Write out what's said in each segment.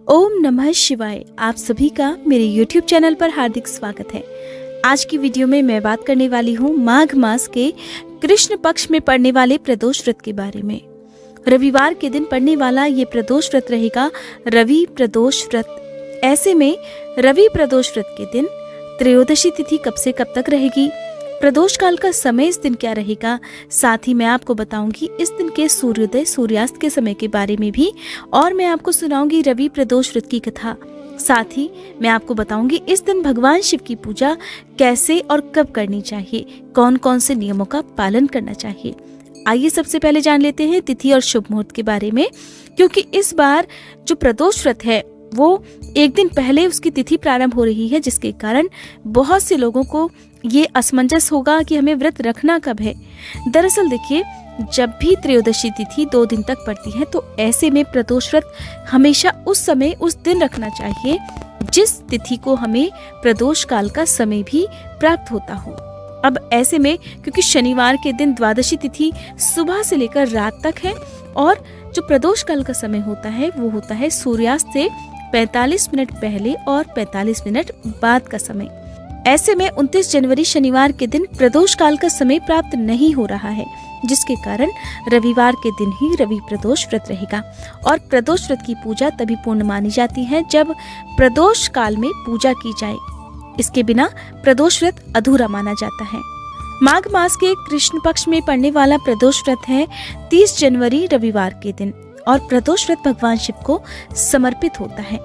ओम नमः शिवाय। आप सभी का मेरे YouTube चैनल पर हार्दिक स्वागत है। आज की वीडियो में मैं बात करने वाली हूँ माघ मास के कृष्ण पक्ष में पड़ने वाले प्रदोष व्रत के बारे में। रविवार के दिन पड़ने वाला ये प्रदोष व्रत रहेगा रवि प्रदोष व्रत। ऐसे में रवि प्रदोष व्रत के दिन त्रयोदशी तिथि कब से कब तक रहेगी, प्रदोष काल का समय इस दिन क्या रहेगा, साथ ही मैं आपको बताऊंगी इस दिन के सूर्योदय सूर्यास्त के समय के बारे में भी, और मैं आपको सुनाऊंगी रवि प्रदोष व्रत की कथा। साथ ही मैं आपको बताऊंगी इस दिन भगवान शिव की पूजा कैसे और कब करनी चाहिए, कौन कौन से नियमों का पालन करना चाहिए। आइए सबसे पहले जान लेते हैं तिथि और शुभ मुहूर्त के बारे में, क्योंकि इस बार जो प्रदोष व्रत है वो एक दिन पहले उसकी तिथि प्रारंभ हो रही है, जिसके कारण बहुत से लोगों को ये असमंजस होगा कि हमें व्रत रखना कब है। दरअसल देखिए, जब भी त्रयोदशी तिथि 2 दिन तक पड़ती है तो ऐसे में प्रदोष व्रत हमेशा उस समय उस दिन रखना चाहिए जिस तिथि को हमें प्रदोष काल का समय भी प्राप्त होता हो। अब ऐसे में क्योंकि शनिवार के दिन द्वादशी तिथि सुबह से लेकर रात तक है और जो प्रदोष काल का समय होता है वो होता है सूर्यास्त से 45 मिनट पहले और 45 मिनट बाद का समय। ऐसे में 29 जनवरी शनिवार के दिन प्रदोष काल का समय प्राप्त नहीं हो रहा है, जिसके कारण रविवार के दिन ही रवि प्रदोष व्रत रहेगा। और प्रदोष व्रत की पूजा तभी पूर्ण मानी जाती है जब प्रदोष काल में पूजा की जाए। इसके बिना प्रदोष व्रत अधूरा माना जाता है। माघ मास के कृष्ण पक्ष में पड़ने वाला प्रदोष व्रत है 30 जनवरी रविवार के दिन, और प्रदोष व्रत भगवान शिव को समर्पित होता है।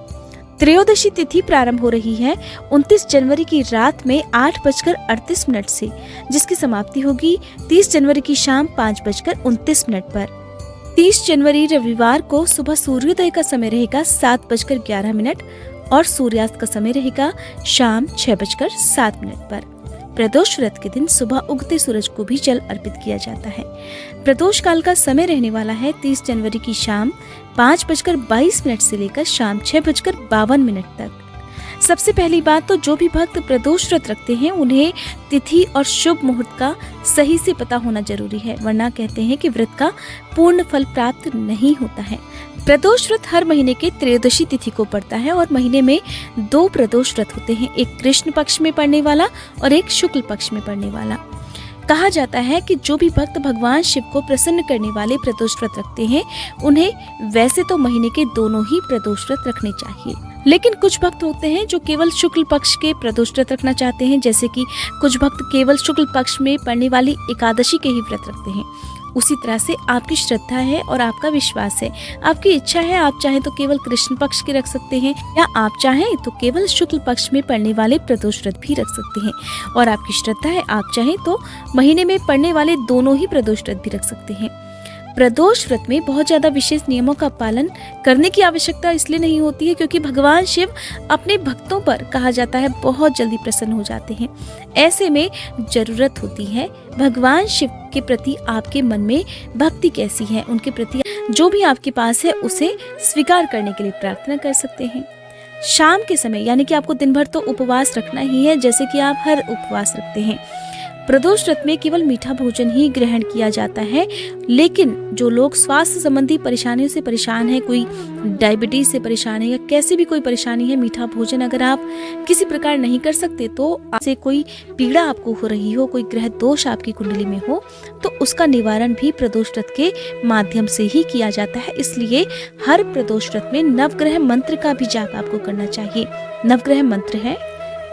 त्रयोदशी तिथि प्रारंभ हो रही है 29 जनवरी की रात में 8:38 से, जिसकी समाप्ति होगी 30 जनवरी की शाम 5:29 पर। 30 जनवरी रविवार को सुबह सूर्योदय का समय रहेगा 7:11 और सूर्यास्त का समय रहेगा शाम 6:07 पर। प्रदोष व्रत के दिन सुबह उगते सूरज को भी जल अर्पित किया जाता है। प्रदोष काल का समय रहने वाला है 30 जनवरी की शाम 5:22 से लेकर शाम 6:52 तक। सबसे पहली बात तो जो भी भक्त प्रदोष व्रत रखते हैं उन्हें तिथि और शुभ मुहूर्त का सही से पता होना जरूरी है, वरना कहते हैं कि व्रत का पूर्ण फल प्राप्त नहीं होता है। प्रदोष व्रत हर महीने के त्रयोदशी तिथि को पड़ता है और महीने में 2 प्रदोष व्रत होते हैं, एक कृष्ण पक्ष में पड़ने वाला और एक शुक्ल पक्ष में पड़ने वाला। कहा जाता है कि जो भी भक्त भगवान शिव को प्रसन्न करने वाले प्रदोष व्रत रखते हैं उन्हें वैसे तो महीने के दोनों ही प्रदोष व्रत रखने चाहिए, लेकिन कुछ भक्त होते हैं जो केवल शुक्ल पक्ष के प्रदोष व्रत रखना चाहते हैं, जैसे कि कुछ भक्त केवल शुक्ल पक्ष में पड़ने वाली एकादशी के ही व्रत रखते हैं। उसी तरह से आपकी श्रद्धा है और आपका विश्वास है, आपकी इच्छा है, आप चाहें तो केवल कृष्ण पक्ष के रख सकते हैं या आप चाहें तो केवल शुक्ल पक्ष में पड़ने वाले प्रदोष व्रत भी रख सकते हैं। और आपकी श्रद्धा है, आप चाहें तो महीने में पड़ने वाले दोनों ही प्रदोष व्रत भी रख सकते हैं। प्रदोष व्रत में बहुत ज्यादा विशेष नियमों का पालन करने की आवश्यकता इसलिए नहीं होती है क्योंकि भगवान शिव अपने भक्तों पर कहा जाता है बहुत जल्दी प्रसन्न हो जाते हैं। ऐसे में जरूरत होती है भगवान शिव के प्रति आपके मन में भक्ति कैसी है, उनके प्रति जो भी आपके पास है उसे स्वीकार करने के लिए प्रार्थना कर सकते हैं। शाम के समय यानी कि आपको दिन भर तो उपवास रखना ही है, जैसे कि आप हर उपवास रखते हैं। प्रदोष व्रत में केवल मीठा भोजन ही ग्रहण किया जाता है, लेकिन जो लोग स्वास्थ्य संबंधी परेशानियों से परेशान है, कोई डायबिटीज से परेशान है या कैसी भी कोई परेशानी है, मीठा भोजन अगर आप किसी प्रकार नहीं कर सकते, तो आपसे कोई पीड़ा आपको हो रही हो, कोई ग्रह दोष आपकी कुंडली में हो, तो उसका निवारण भी प्रदोष व्रत के माध्यम से ही किया जाता है। इसलिए हर प्रदोष व्रत में नवग्रह मंत्र का भी जाप आपको करना चाहिए। नवग्रह मंत्र है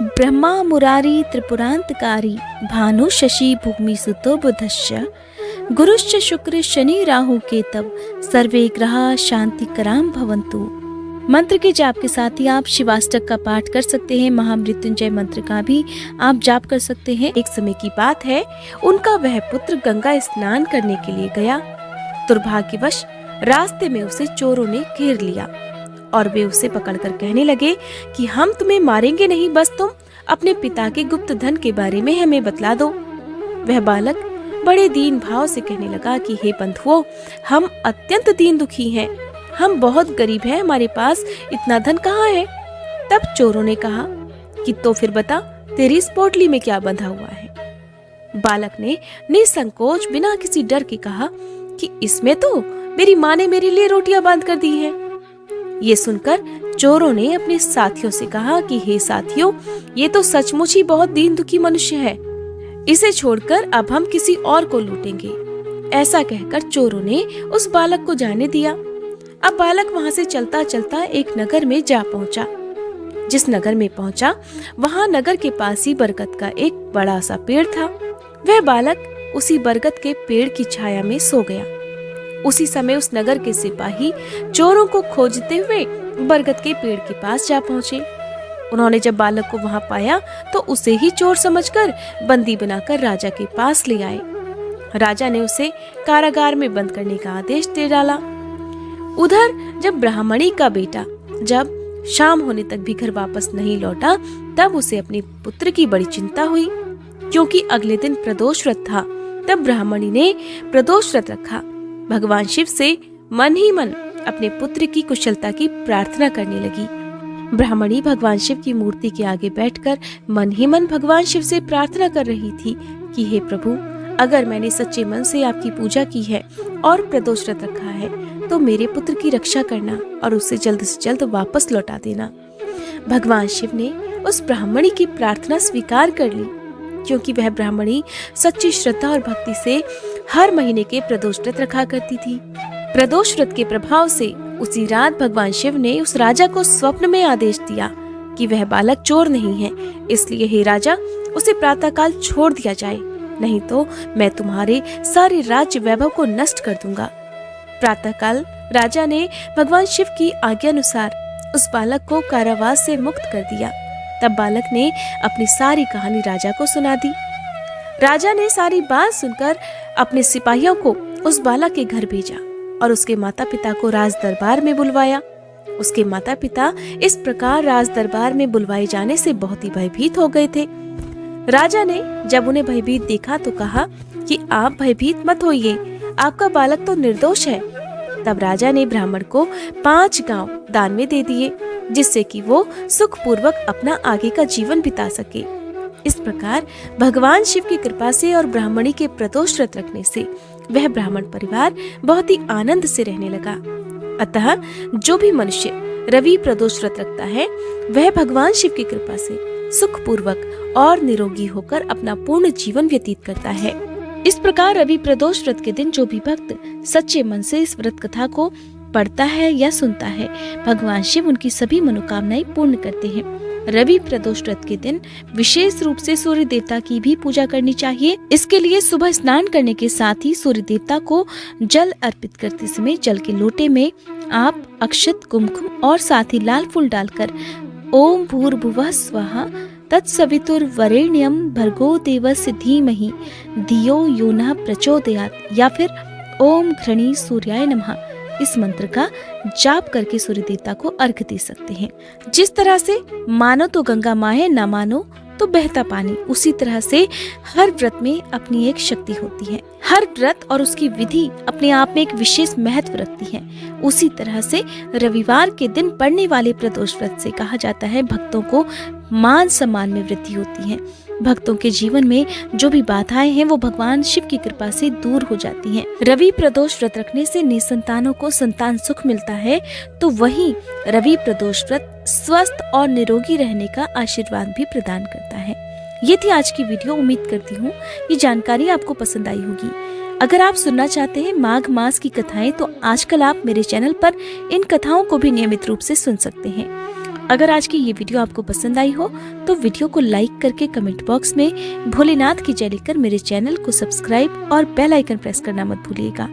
ब्रह्मा मुरारी त्रिपुरांतकारी भानु शशि भूमि सुतो बुधश्च गुरुश्च शुक्र शनि राहु केतव सर्वे ग्रहा शांति कराम भवन्तु। मंत्र के जाप के साथ ही आप शिवाष्टक का पाठ कर सकते हैं, महामृत्युंजय मंत्र का भी आप जाप कर सकते हैं। एक समय की बात है, उनका वह पुत्र गंगा स्नान करने के लिए गया। दुर्भाग्यवश रास्ते में उसे चोरों ने घेर लिया और वे उसे पकड़कर कहने लगे कि हम तुम्हें मारेंगे नहीं, बस तुम अपने पिता के गुप्त धन के बारे में हमें बतला दो। वह बालक बड़े दीन भाव से कहने लगा कि हे बंधुओं, हम अत्यंत दीन दुखी हैं, हम बहुत गरीब हैं, हमारे पास इतना धन कहाँ है। तब चोरों ने कहा कि तो फिर बता, तेरी इस पोटली में क्या बंधा हुआ है। बालक ने निसंकोच बिना किसी डर के कहा कि इसमें तो मेरी माँ ने मेरे लिए रोटियां बांध कर दी हैं। ये सुनकर चोरों ने अपने साथियों से कहा कि हे साथियों, ये तो सचमुच ही बहुत दीन दुखी मनुष्य है, इसे छोड़कर अब हम किसी और को लूटेंगे। ऐसा कहकर चोरों ने उस बालक को जाने दिया। अब बालक वहां से चलता चलता एक नगर में जा पहुंचा। जिस नगर में पहुंचा, वहां नगर के पास ही बरगद का एक बड़ा सा पेड़ था। वह बालक उसी बरगद के पेड़ की छाया में सो गया। उसी समय उस नगर के सिपाही चोरों को खोजते हुए बरगद के पेड़ के पास जा पहुंचे। उन्होंने जब बालक को वहां पाया तो उसे ही चोर समझकर बंदी बनाकर राजा के पास ले आए। राजा ने उसे कारागार में बंद करने का आदेश दे डाला। उधर जब ब्राह्मणी का बेटा जब शाम होने तक भी घर वापस नहीं लौटा, तब उसे अपने पुत्र की बड़ी चिंता हुई। क्योंकि अगले दिन प्रदोष व्रत था, तब ब्राह्मणी ने प्रदोष व्रत रखा। भगवान शिव से मन ही मन अपने पुत्र की कुशलता की प्रार्थना करने लगी। ब्राह्मणी भगवान शिव की मूर्ति के आगे बैठकर मन ही मन भगवान शिव से प्रार्थना कर रही थी कि हे प्रभु, अगर मैंने सच्चे मन से आपकी पूजा की है और प्रदोष व्रत रखा है तो मेरे पुत्र की रक्षा करना और उसे जल्द से जल्द वापस लौटा देना। भगवान शिव ने उस ब्राह्मणी की प्रार्थना स्वीकार कर ली, क्योंकि वह ब्राह्मणी सच्ची श्रद्धा और भक्ति से हर महीने के प्रदोष व्रत रखा करती थी। प्रदोष व्रत के प्रभाव से उसी रात भगवान शिव ने उस राजा को स्वप्न में आदेश दिया कि वह बालक चोर नहीं है, इसलिए हे राजा, उसे प्रातःकाल छोड़ दिया जाए, नहीं तो मैं तुम्हारे सारे राज्य वैभव को नष्ट कर दूंगा। प्रातःकाल राजा ने भगवान शिव की आज्ञा अनुसार उस बालक को कारावास से मुक्त कर दिया। तब बालक ने अपनी सारी कहानी राजा को सुना दी। राजा ने सारी बात सुनकर अपने सिपाहियों को उस बालक के घर भेजा और उसके माता पिता को राज दरबार में बुलवाया। उसके माता पिता इस प्रकार राज दरबार में बुलवाए जाने से बहुत ही भयभीत हो गए थे। राजा ने जब उन्हें भयभीत देखा तो कहा कि आप भयभीत मत होइए, आपका बालक तो निर्दोष है। तब राजा ने ब्राह्मण को 5 गांव दान में दे दिए, जिससे कि वो सुखपूर्वक अपना आगे का जीवन बिता सके। इस प्रकार भगवान शिव की कृपा से और ब्राह्मणी के प्रदोष व्रत रखने से वह ब्राह्मण परिवार बहुत ही आनंद से रहने लगा। अतः जो भी मनुष्य रवि प्रदोष व्रत रखता है, वह भगवान शिव की कृपा से सुखपूर्वक और निरोगी होकर अपना पूर्ण जीवन व्यतीत करता है। इस प्रकार रवि प्रदोष व्रत के दिन जो भी भक्त सच्चे मन से इस व्रत कथा को पढ़ता है या सुनता है, भगवान शिव उनकी सभी मनोकामनाएं पूर्ण करते हैं। रवि प्रदोष व्रत के दिन विशेष रूप से सूर्य देवता की भी पूजा करनी चाहिए। इसके लिए सुबह स्नान करने के साथ ही सूर्य देवता को जल अर्पित करते समय जल के लोटे में आप अक्षत, कुमकुम और साथ ही लाल फूल डालकर ओम भूर्भुवः स्वः तत्सवितुर्वरेण्यं भर्गो देवस्य धीमहि धियो यो नः प्रचोदयात् या फिर ओम घृणी सूर्याय नमः, इस मंत्र का जाप करके सूर्य देवता को अर्घ्य दे सकते हैं। जिस तरह से मानो तो गंगा माँ है, ना मानो तो बहता पानी, उसी तरह से हर व्रत में अपनी एक शक्ति होती है। हर व्रत और उसकी विधि अपने आप में एक विशेष महत्व रखती है। उसी तरह से रविवार के दिन पड़ने वाले प्रदोष व्रत से कहा जाता है भक्तों को मान सम्मान में वृद्धि होती है। भक्तों के जीवन में जो भी बाधाएं हैं वो भगवान शिव की कृपा से दूर हो जाती हैं। रवि प्रदोष व्रत रखने से निसंतानों को संतान सुख मिलता है, तो वहीं रवि प्रदोष व्रत स्वस्थ और निरोगी रहने का आशीर्वाद भी प्रदान करता है। ये थी आज की वीडियो। उम्मीद करती हूँ ये जानकारी आपको पसंद आई होगी। अगर आप सुनना चाहते हैं माघ मास की कथाएं, तो आजकल आप मेरे चैनल पर इन कथाओं को भी नियमित रूप से सुन सकते हैं। अगर आज की ये वीडियो आपको पसंद आई हो तो वीडियो को लाइक करके कमेंट बॉक्स में भोलेनाथ की जय लिखकर मेरे चैनल को सब्सक्राइब और बेल आइकन प्रेस करना मत भूलिएगा।